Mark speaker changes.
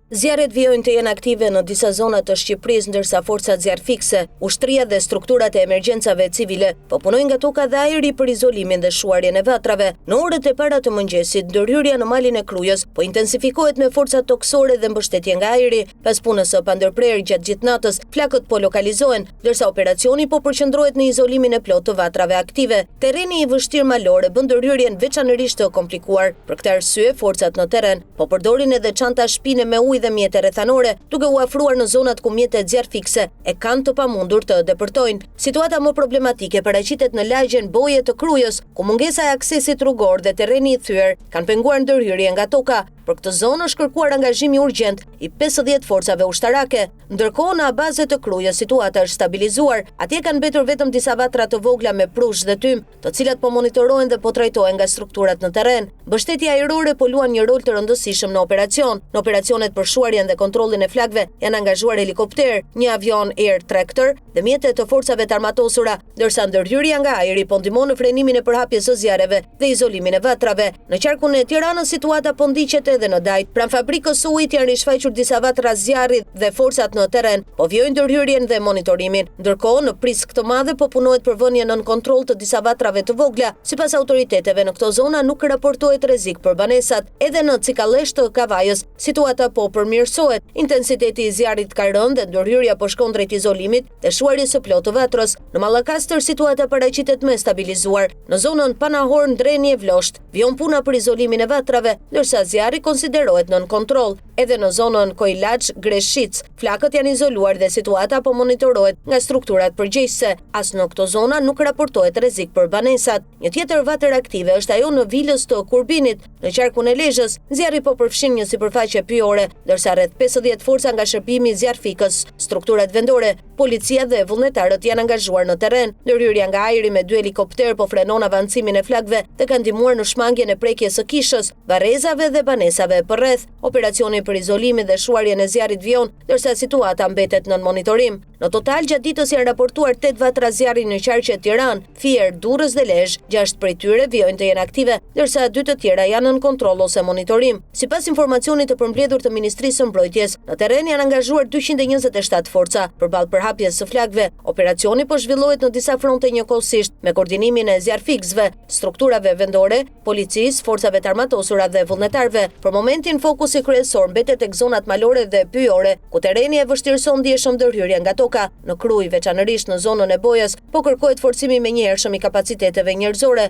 Speaker 1: Zjarret vijojnë të jenë aktive në disa zona të Shqipërisë, ndërsa forcat zjarr fikse, ushtria dhe strukturat e emergjencave civile po punojnë nga toka dhe ajri për izolimin dhe shuarjen e vatrave. Në orët e para të mëngjesit, ndërhyrja në malin e Krujës po intensifikohet me forca toksore dhe mbështetje nga ajri. Pas punës së pandërprerë gjatë gjithë natës, flakët po lokalizohen, ndërsa operacioni po përqendrohet në izolimin e plotë të vatrave aktive. Terreni i vështirë malore bën ndërhyrjen veçanërisht të komplikuar. Për këtë arsye, forcat në terren po përdorin edhe çanta shpine me ujë dhe mjete rrethanore, duke u afruar në zonat ku mjetet zjarr fikse e kanë të pamundur të depërtojnë. Situata më problematike paraqitet në lagjen Boje të Krujës, ku mungesa e aksesit rrugor dhe terreni i thyer kanë penguar ndërhyrje nga toka. Për këtë zonë është kërkuar angazhimi urgjent i 50 forcave ushtarake. Ndërkohë në abazet të Krujës situata është stabilizuar. Atje kanë mbetur vetëm disa vatra të vogla me prush dhe tym, të cilat po monitorohen dhe po trajtohen nga strukturat në terren. Mbështetja ajrore po luan një rol të rëndësishëm në operacion. Në operacionet për shuarjen dhe kontrollin e flakëve janë angazhuar helikopter, një avion Air Tractor dhe mjete të forcave të armatosura, ndërsa ndërhyrja nga ajri po ndihmon në frenimin e përhapjes së zjarreve dhe izolimin e vatrave. Në qarkun e Tiranës situata po ndiqet edhe në Dajt. Pranë fabrikës së ujit janë rishfaqur disa vatra zjarri dhe forcat në terren po vijojnë ndërhyrjen dhe monitorimin. Ndërkohë, në Priskë të Madhe po punohet për vënien nën kontroll të disa vatrave të vogla. Sipas autoriteteve në këto zona nuk raportohet rrezik për banesat. Edhe në Cikallesh të Kavajës situata po përmirësohet. Intensiteti i zjarrit ka rënë dhe ndërhyrja po shkon drejt izolimit dhe shuarjes së plotë të vatrës. Në Mallakastër situata paraqitet më stabilizuar. Në zonën Panahor Ndreni e Vlosht vijon puna për izolimin e vatrave, ndërsa zjarri konsiderohet nën kontroll. Edhe në zonën Kojlaç Greshic, flakët janë izoluar dhe situata po monitorohet nga strukturat përgjegjëse. As në këto zona nuk raportohet rrezik për banesat. Një tjetër vatër aktive është ajo në Vilës të Kurbinit, në qarkun e Lezhës. Zjarri po përfshin një sipërfaqe pyjore, ndërsa rreth 50 forca nga shërbimi zjarrfikës, strukturat vendore, policia dhe vullnetarët janë angazhuar në terren. Ndërhyrja nga ajri me 2 helikopter po frenon avancimin e flakëve dhe ka ndihmuar në shmangjen e prekjes së kishës, varrezave dhe banesave përreth. Operacioni për izolimin dhe shuarjen e zjarrit vijon, ndërsa situata mbetet nën monitorim. Në total gjatë ditës janë raportuar 8 vatra zjarri në qarqe Tiranë, Fier, Durrës dhe Lezhë. 6 prej tyre vijojnë të jenë aktive, ndërsa 2 të tjera janë nën kontroll ose monitorim. Sipas informacionit të përmbledhur të Ministrisë së Mbrojtjes, në terren janë angazhuar 227 forca përballë përhapjes së flakëve. Operacioni po zhvillohet në disa fronte njëkohësisht me koordinimin e zjarrfikësve, strukturave vendore, policisë, forcave të armatosura dhe vullnetarëve. Për momentin fokusi kryesor mbetet tek zonat malore dhe pyjore, ku terreni e vështirëson ndjeshëm ndërhyrjen nga toka. Në Krujë, veçanërisht në zonën e Bojës, po kërkohet forcimi menjëhershëm i kapaciteteve njerëzore.